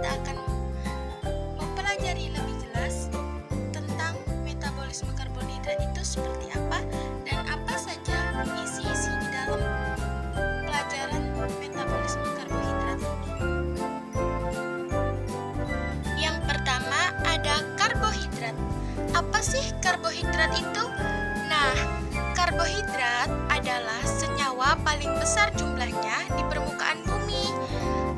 kita akan mempelajari lebih jelas tentang metabolisme karbohidrat itu seperti apa dan apa saja isi-isi di dalam pelajaran metabolisme karbohidrat ini. Yang pertama ada karbohidrat. Apa sih karbohidrat itu? Nah, karbohidrat adalah senyawa paling besar jumlahnya di permukaan bumi.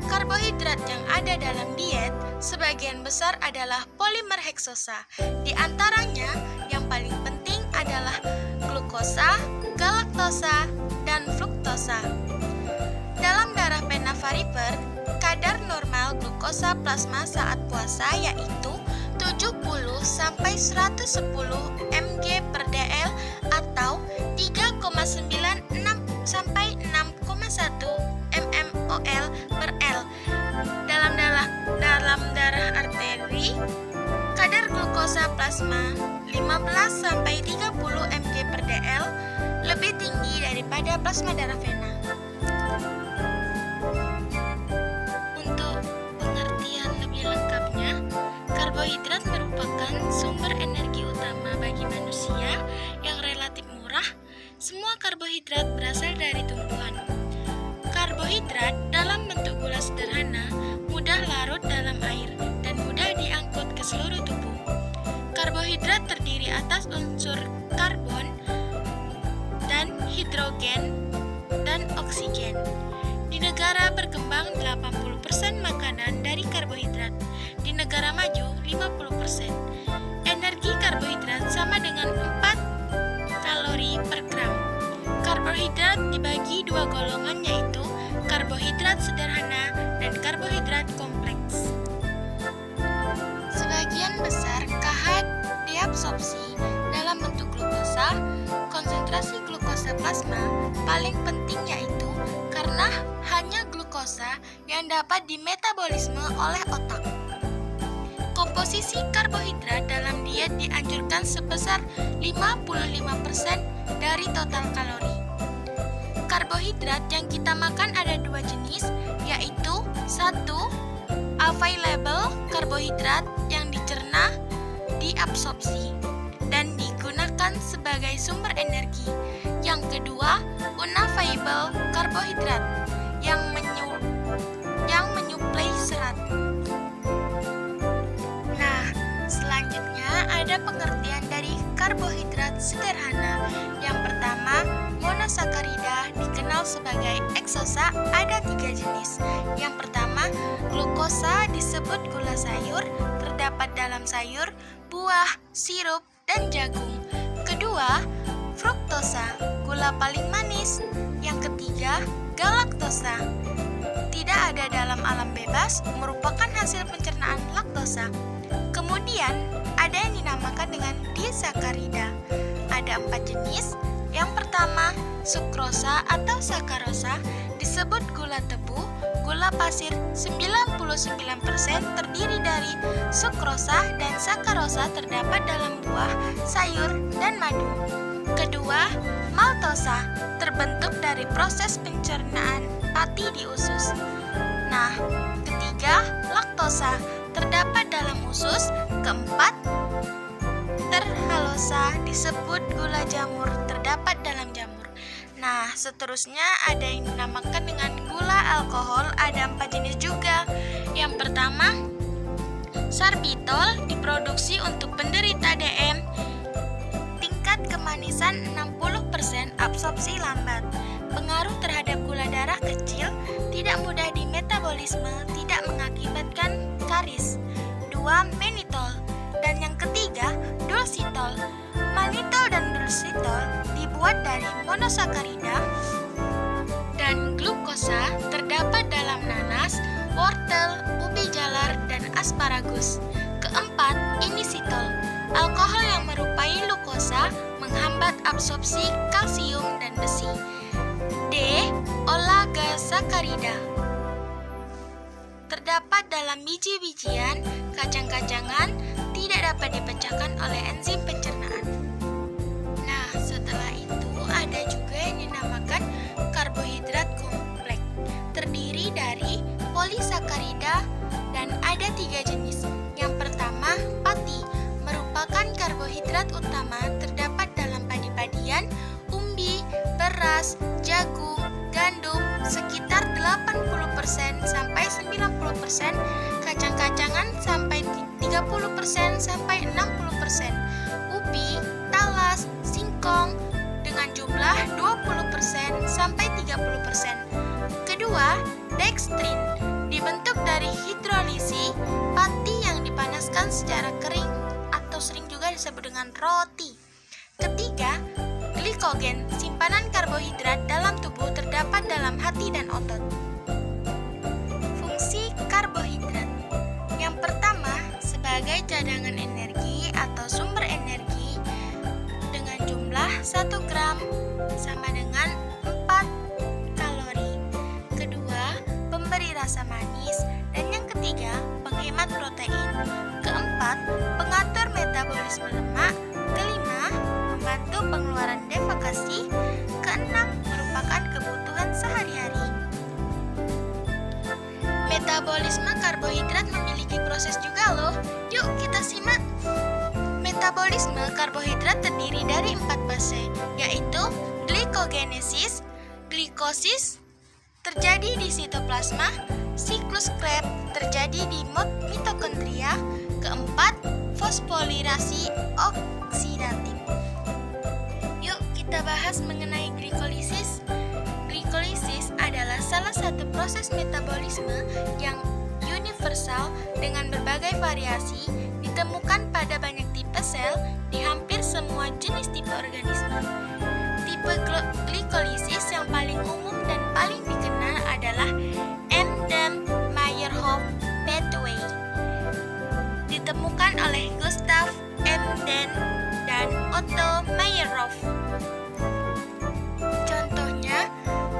Karbohidrat yang ada dalam diet sebagian besar adalah polimer heksosa. Di antaranya yang paling penting adalah glukosa, galaktosa, dan fruktosa. Dalam darah pena variper, kadar normal glukosa plasma saat puasa yaitu 70 sampai 110 mg per dl atau 3,96 sampai 6,1 mmol per L. Dalam darah arteri, kadar glukosa plasma 15 sampai 30 mg per dl lebih tinggi daripada plasma darah vena. Untuk pengertian lebih lengkapnya, karbohidrat merupakan sumber energi utama bagi manusia yang relatif murah. Semua karbohidrat berasal dari tumbuhan. Karbohidrat dalam bentuk gula sederhana mudah larut dalam air dan mudah diangkut ke seluruh tubuh. Karbohidrat terdiri atas unsur karbon dan hidrogen dan oksigen. Di negara berkembang 80% makanan dari karbohidrat. Di negara maju 50%. Energi karbohidrat sama dengan 4 kalori per gram. Karbohidrat dibagi dua golongan yaitu karbohidrat sederhana dan karbohidrat kompleks. Sebagian besar KH diabsorpsi dalam bentuk glukosa. Konsentrasi glukosa plasma paling penting yaitu karena hanya glukosa yang dapat dimetabolisme oleh otak. Komposisi karbohidrat dalam diet dianjurkan sebesar 55% dari total kalori. Karbohidrat yang kita makan ada dua jenis, yaitu 1. Available karbohidrat yang dicerna, diabsorpsi, dan digunakan sebagai sumber energi. Yang kedua, unavailable karbohidrat yang menyuplai serat. Nah, selanjutnya ada pengertian dari karbohidrat sederhana. Yang pertama, monosakarida dikenal sebagai eksosa, ada 3 jenis. Yang pertama, glukosa disebut gula sayur, terdapat dalam sayur, buah, sirup, dan jagung. Kedua, fruktosa, gula paling manis. Yang ketiga, galaktosa, tidak ada dalam alam bebas, merupakan hasil pencernaan laktosa. Kemudian, ada yang dinamakan dengan disakarida. Ada 4 jenis. Yang pertama, sukrosa atau sakarosa disebut gula tebu. Gula pasir 99% terdiri dari sukrosa dan sakarosa terdapat dalam buah, sayur, dan madu. Kedua, maltosa terbentuk dari proses pencernaan pati di usus. Nah, ketiga, laktosa terdapat dalam usus. Keempat, terhalosa disebut gula jamur terdapat dalam jamur. Nah, seterusnya ada yang dinamakan dengan gula alkohol, ada 4 jenis juga. Yang pertama, sorbitol diproduksi untuk penderita DM. Tingkat kemanisan 60%, absorpsi lambat. Pengaruh terhadap gula darah kecil, tidak mudah dimetabolisme, tidak mengakibatkan karies. 2. Mannitol. Dan yang ketiga, dulsitol. Mannitol dan dulsitol dibuat dari monosakarida dan glukosa, terdapat dalam nanas, wortel, ubi jalar, dan asparagus. Keempat, inositol. Alkohol yang menyerupai glukosa menghambat absorpsi kalsium dan besi. D. Oligosakarida. Terdapat dalam biji-bijian, kacang-kacangan, tidak dapat dipecahkan oleh enzim pencernaan. Nah, setelah itu ada juga yang dinamakan karbohidrat kompleks. Terdiri dari polisakarida dan ada kacang-kacangan sampai 30% sampai 60%, ubi, talas, singkong dengan jumlah 20% sampai 30%. Kedua, dekstrin dibentuk dari hidrolisi pati yang dipanaskan secara kering atau sering juga disebut dengan roti. Ketiga, glikogen, simpanan karbohidrat dalam tubuh terdapat dalam hati dan otot. Fungsi karbohidrat. Yang pertama, sebagai cadangan energi atau sumber energi dengan jumlah 1 gram sama dengan 4 kalori. Kedua, pemberi rasa manis. Dan yang ketiga, penghemat protein. Keempat, pengatur metabolisme lemak. Kelima, membantu pengeluaran defekasi. Keenam, merupakan kebutuhan sehari-hari. Metabolisme karbohidrat memiliki proses juga loh. Yuk kita simak. Metabolisme karbohidrat terdiri dari 4 fase, yaitu glikogenesis, glikosis, terjadi di sitoplasma, siklus Krebs terjadi di mitokondria, keempat, fosforilasi oksidatif. Yuk kita bahas mengenai glikolisis. Glikolisis adalah salah satu proses metabolisme yang universal dengan berbagai variasi, ditemukan pada banyak tipe sel di hampir semua jenis tipe organisme. Tipe glikolisis yang paling umum dan paling dikenal adalah Enden-Meyerhof pathway, ditemukan oleh Gustav Enden dan Otto Meyerhof. Contohnya,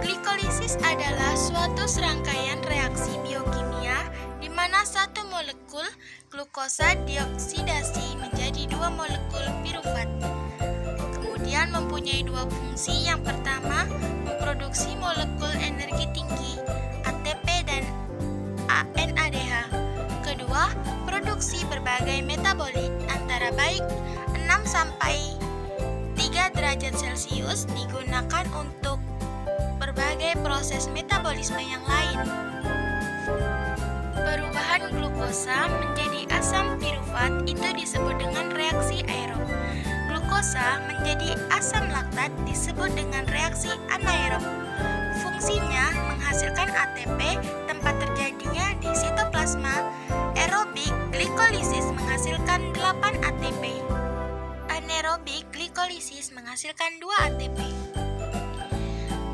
glikolisis adalah suatu serangkaian reaksi biokimia di mana satu molekul glukosa dioksidasi menjadi 2 molekul pirufat. Kemudian mempunyai 2 fungsi. Yang pertama, memproduksi molekul energi tinggi ATP dan NADH. Kedua, produksi berbagai metabolit antara baik 6 sampai 3 derajat Celcius digunakan untuk berbagai proses metabolisme yang lain. Perubahan glukosa menjadi asam pirufat itu disebut dengan reaksi aerob. Glukosa menjadi asam laktat disebut dengan reaksi anaerob. Fungsinya menghasilkan ATP, tempat terjadinya di sitoplasma. Aerobik glikolisis menghasilkan 8 ATP. Anaerobik glikolisis menghasilkan 2 ATP.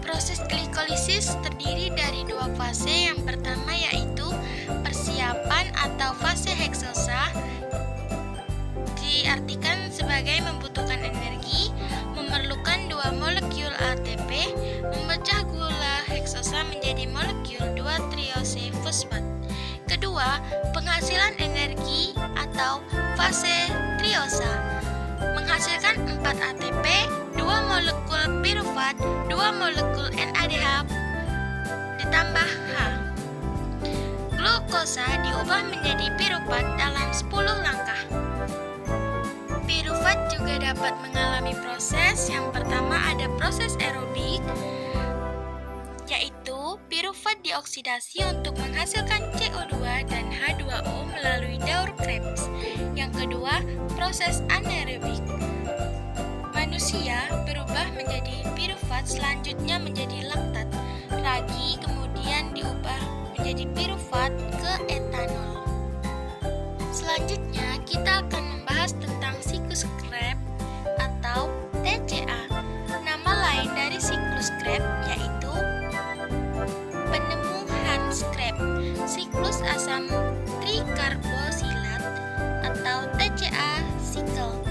Proses glikolisis terdiri dari 2 fase. Yang pertama yaitu persiapan atau fase heksosa, diartikan sebagai membutuhkan energi, memerlukan 2 molekul ATP, memecah gula heksosa menjadi molekul 2-triose fosfat. Kedua, penghasilan energi atau fase triosa, menghasilkan 4 ATP, 2 molekul pirufat, 2 molekul NADH, ditambah H. Glukosa diubah menjadi pirufat dalam 10 langkah. Pirufat juga dapat mengalami proses. Yang pertama ada proses aerobik, yaitu pirufat dioksidasi untuk menghasilkan CO2 dan H2O melalui daur Krebs. Yang kedua, proses anaerobik. Manusia berubah menjadi pirufat, selanjutnya menjadi laktat. Ragi kemudian diubah menjadi pirufat ke etanol. Selanjutnya, kita akan membahas tentang siklus Krebs atau TCA. Nama lain dari siklus Krebs yaitu penemu Hans Krebs, siklus asam trikarbosilat atau TCA cycle.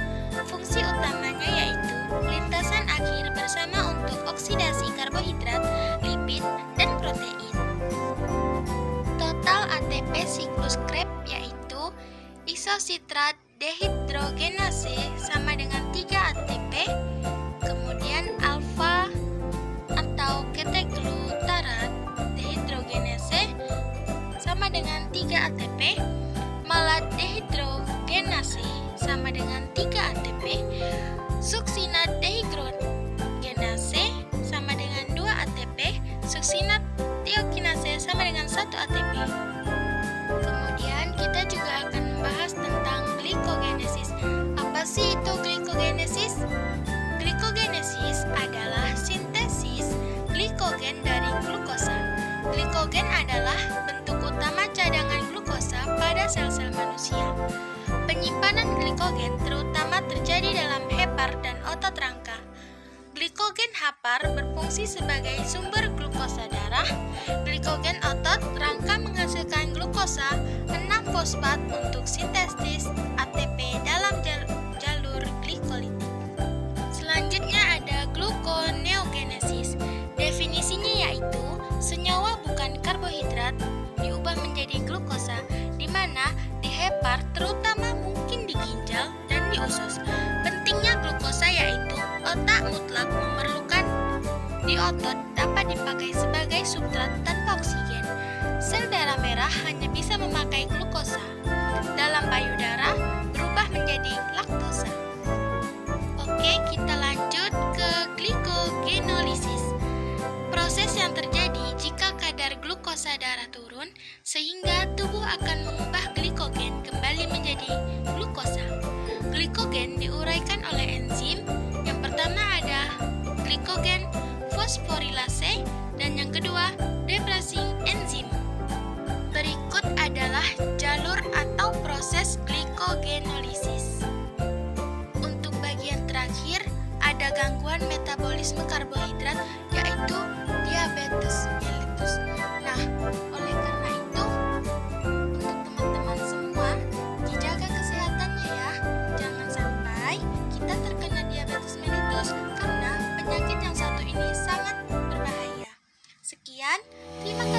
Fungsi utamanya yaitu lintasan akhir bersama untuk oksidasi karbohidrat, lipid, dan protein. Total ATP siklus Krebs yaitu isositrat dehidrogenase sama dengan 3 ATP, kemudian alfa atau keteglutarat dehidrogenase sama dengan 3 ATP, malat dehidrogenase sama dengan 3 ATP, suksinat dehidrogenase sama dengan 2 ATP, suksinat tiokinase sama dengan 1 ATP. Glikogen adalah bentuk utama cadangan glukosa pada sel-sel manusia. Penyimpanan glikogen terutama terjadi dalam hepar dan otot rangka. Glikogen hepar berfungsi sebagai sumber glukosa darah. Glikogen otot rangka menghasilkan glukosa 6-fosfat untuk sintesis ATP dalam jalur glikolitik. Selanjutnya ada gluconeogenesis. Definisinya yaitu senyawa bukan karbohidrat diubah menjadi glukosa, di mana di hepar terutama mungkin di ginjal dan di usus. Pentingnya glukosa yaitu otak mutlak memerlukan di otot dapat dipakai sebagai substrat tanpa oksigen. Sel darah merah hanya bisa memakai glukosa. Dalam payudara berubah menjadi laktosa. Oke, kita lanjut ke glikogenolisis. Proses yang terjadi jika kadar glukosa darah turun sehingga tubuh akan mengubah glikogen kembali menjadi glukosa. Glikogen diuraikan oleh enzim. Yang pertama ada glikogen fosforilase dan yang kedua depressing enzim. Berikut adalah jalur atau proses glikogenolisis. Untuk bagian terakhir ada gangguan metabolisme karbohidrat yaitu diabetes mellitus. Nah, oleh karena itu untuk teman-teman semua dijaga kesehatannya ya. Jangan sampai kita terkena diabetes mellitus karena penyakit yang satu ini sangat berbahaya. Sekian, terima kasih.